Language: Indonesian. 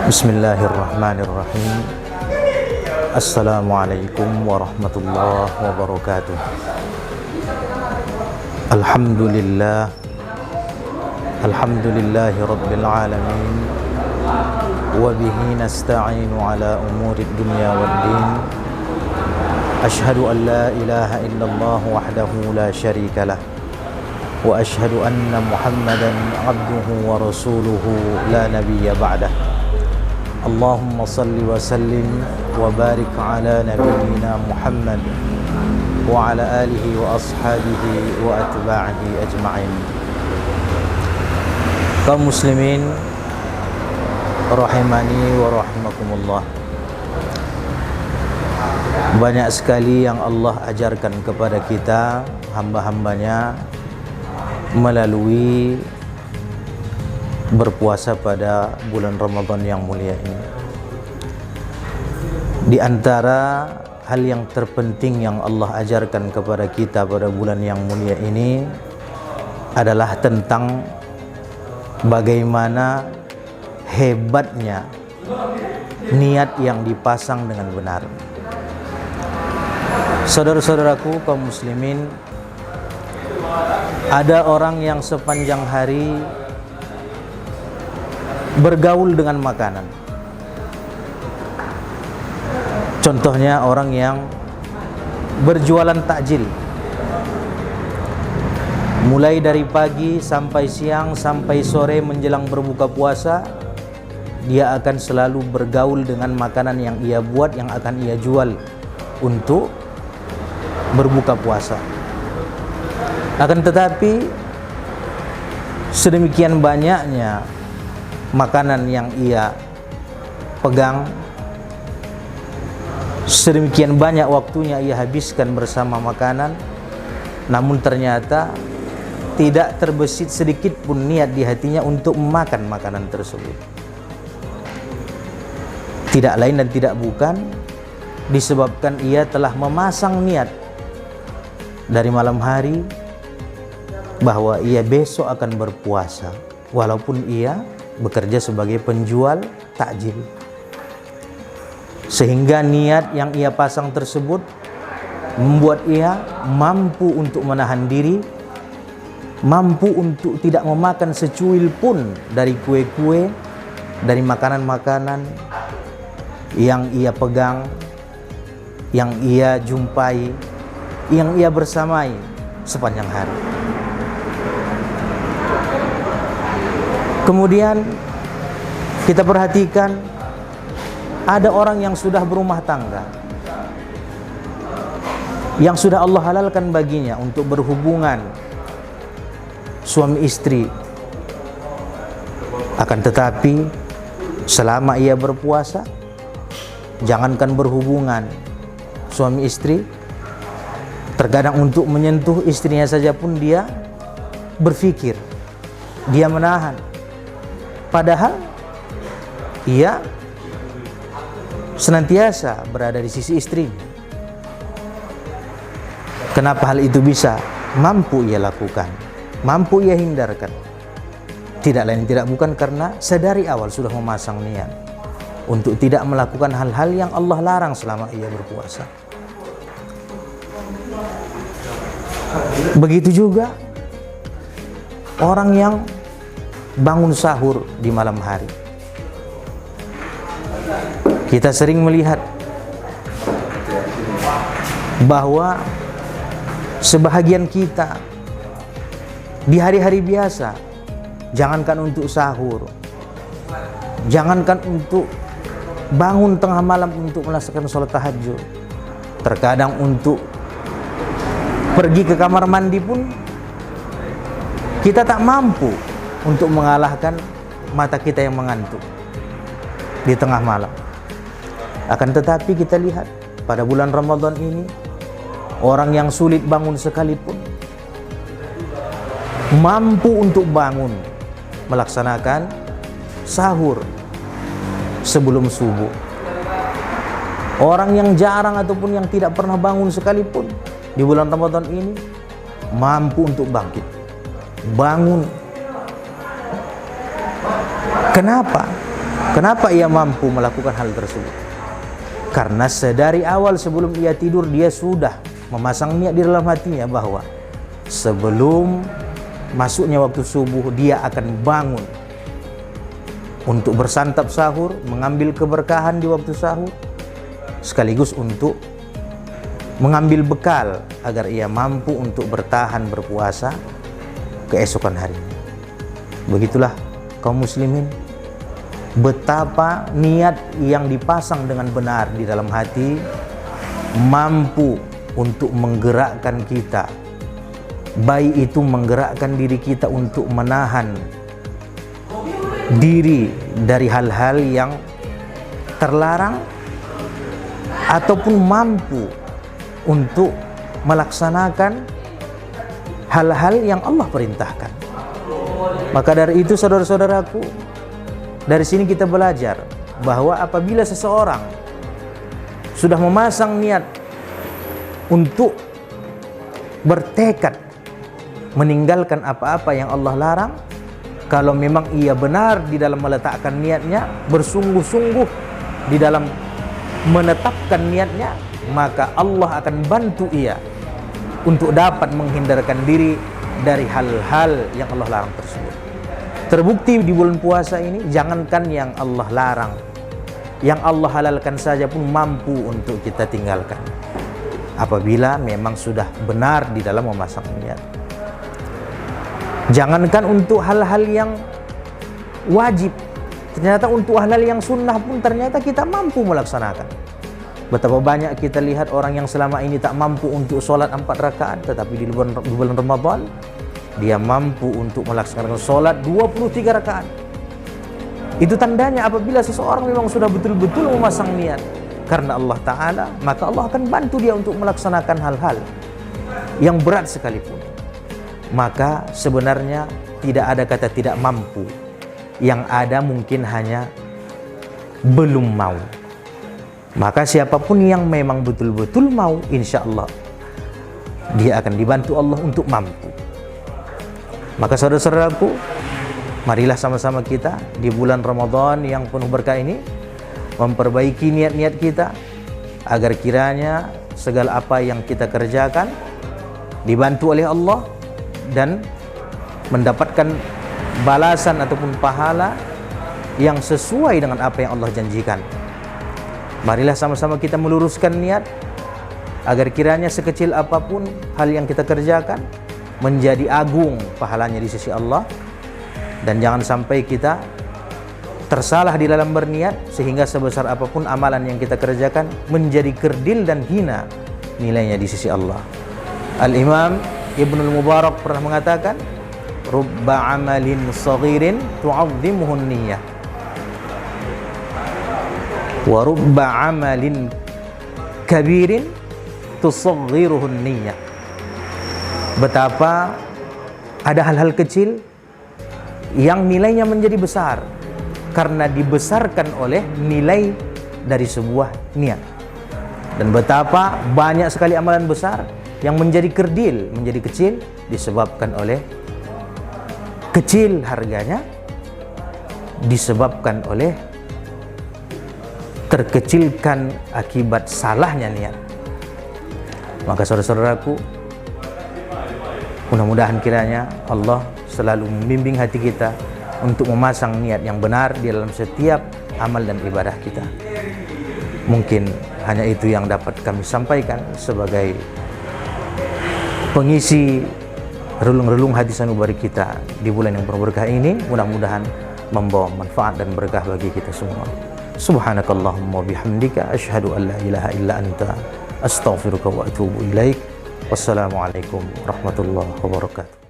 Bismillahirrahmanirrahim. Assalamualaikum warahmatullahi wabarakatuh. Alhamdulillah. Alhamdulillahi rabbil alamin. Wa bihi nasta'inu ala umurid dunya waddin. Ashhadu an la ilaha illallah wahdahu la syarika lah. Wa ashhadu anna Muhammadan abduhu wa rasuluhu la nabiyya ba'dah. Allahumma salli wa sallim wa barik ala nabiyyina Muhammad wa ala alihi wa ashabihi wa atba'ihi ajma'in. Kaum muslimin rahimani wa rahimakumullah. Banyak sekali yang Allah ajarkan kepada kita hamba-hambanya melalui berpuasa pada bulan Ramadan yang mulia ini. Di antara hal yang terpenting yang Allah ajarkan kepada kita pada bulan yang mulia ini adalah tentang bagaimana hebatnya niat yang dipasang dengan benar. Saudara-saudaraku kaum muslimin, ada orang yang sepanjang hari bergaul dengan makanan. Contohnya orang yang berjualan takjil. Mulai dari pagi sampai siang sampai sore menjelang berbuka puasa, dia akan selalu bergaul dengan makanan yang ia buat, yang akan ia jual untuk berbuka puasa. Akan tetapi sedemikian banyaknya makanan yang ia pegang, sedemikian banyak waktunya ia habiskan bersama makanan, namun ternyata tidak terbesit sedikit pun niat di hatinya untuk memakan makanan tersebut. Tidak lain dan tidak bukan disebabkan ia telah memasang niat dari malam hari bahwa ia besok akan berpuasa, walaupun ia bekerja sebagai penjual takjil. Sehingga niat yang ia pasang tersebut membuat ia mampu untuk menahan diri, mampu untuk tidak memakan secuil pun dari kue-kue, dari makanan-makanan yang ia pegang, yang ia jumpai, yang ia bersamai sepanjang hari. Kemudian kita perhatikan ada orang yang sudah berumah tangga, yang sudah Allah halalkan baginya untuk berhubungan suami istri. Akan tetapi selama ia berpuasa, jangankan berhubungan suami istri, terkadang untuk menyentuh istrinya saja pun dia berpikir, dia menahan. Padahal ia senantiasa berada di sisi istrinya. Kenapa hal itu bisa mampu ia lakukan, mampu ia hindarkan? Tidak lain tidak bukan karena sedari awal sudah memasang niat untuk tidak melakukan hal-hal yang Allah larang selama ia berpuasa. Begitu juga orang yang bangun sahur di malam hari. Kita sering melihat bahwa sebahagian kita di hari-hari biasa, jangankan untuk sahur, jangankan untuk bangun tengah malam untuk melaksanakan sholat tahajud, terkadang untuk pergi ke kamar mandi pun kita tak mampu untuk mengalahkan mata kita yang mengantuk di tengah malam. Akan tetapi kita lihat pada bulan Ramadan ini, orang yang sulit bangun sekalipun mampu untuk bangun melaksanakan sahur sebelum subuh. Orang yang jarang ataupun yang tidak pernah bangun sekalipun di bulan Ramadan ini mampu untuk bangkit, bangun. Kenapa? Kenapa ia mampu melakukan hal tersebut? Karena sedari awal sebelum ia tidur, dia sudah memasang niat di dalam hatinya bahwa sebelum masuknya waktu subuh dia akan bangun untuk bersantap sahur, mengambil keberkahan di waktu sahur, sekaligus untuk mengambil bekal agar ia mampu untuk bertahan berpuasa keesokan harinya. Begitulah kaum muslimin, betapa niat yang dipasang dengan benar di dalam hati mampu untuk menggerakkan kita, baik itu menggerakkan diri kita untuk menahan diri dari hal-hal yang terlarang, ataupun mampu untuk melaksanakan hal-hal yang Allah perintahkan. Maka dari itu saudara-saudaraku, dari sini kita belajar bahwa apabila seseorang sudah memasang niat untuk bertekad meninggalkan apa-apa yang Allah larang, kalau memang ia benar di dalam meletakkan niatnya, bersungguh-sungguh di dalam menetapkan niatnya, maka Allah akan bantu ia untuk dapat menghindarkan diri dari hal-hal yang Allah larang tersebut. Terbukti di bulan puasa ini, jangankan yang Allah larang, yang Allah halalkan saja pun mampu untuk kita tinggalkan apabila memang sudah benar di dalam memasang niat. Jangankan untuk hal-hal yang wajib, ternyata untuk hal-hal yang sunnah pun ternyata kita mampu melaksanakan. Betapa banyak kita lihat orang yang selama ini tak mampu untuk sholat 4 rakaat, tetapi di bulan Ramadan dia mampu untuk melaksanakan sholat 23 rakaat. Itu tandanya apabila seseorang memang sudah betul-betul memasang niat karena Allah Ta'ala, maka Allah akan bantu dia untuk melaksanakan hal-hal yang berat sekalipun. Maka sebenarnya tidak ada kata tidak mampu, yang ada mungkin hanya belum mau. Maka siapapun yang memang betul-betul mau, insya Allah dia akan dibantu Allah untuk mampu. Maka saudara-saudaraku, marilah sama-sama kita di bulan Ramadan yang penuh berkah ini memperbaiki niat-niat kita agar kiranya segala apa yang kita kerjakan dibantu oleh Allah dan mendapatkan balasan ataupun pahala yang sesuai dengan apa yang Allah janjikan. Marilah sama-sama kita meluruskan niat agar kiranya sekecil apapun hal yang kita kerjakan menjadi agung pahalanya di sisi Allah, dan jangan sampai kita tersalah di dalam berniat sehingga sebesar apapun amalan yang kita kerjakan menjadi kerdil dan hina nilainya di sisi Allah. Al-Imam Ibnul Mubarak pernah mengatakan, rubba amalin saghirin tu'azzimuhu niyyah wa rubba amalin kabirin tusaghiruhu niyyah. Betapa ada hal-hal kecil yang nilainya menjadi besar karena dibesarkan oleh nilai dari sebuah niat, dan betapa banyak sekali amalan besar yang menjadi kerdil, menjadi kecil disebabkan oleh kecil harganya, disebabkan oleh terkecilkan akibat salahnya niat. Maka saudara-saudaraku, mudah-mudahan kiranya Allah selalu membimbing hati kita untuk memasang niat yang benar di dalam setiap amal dan ibadah kita. Mungkin hanya itu yang dapat kami sampaikan sebagai pengisi relung-relung hati sanubari kita di bulan yang berkah ini. Mudah-mudahan membawa manfaat dan berkah bagi kita semua. Subhanakallahumma bihamdika asyhadu an la ilaha illa anta astaghfiruka wa atubu ilaik. Wassalamualaikum warahmatullahi wabarakatuh.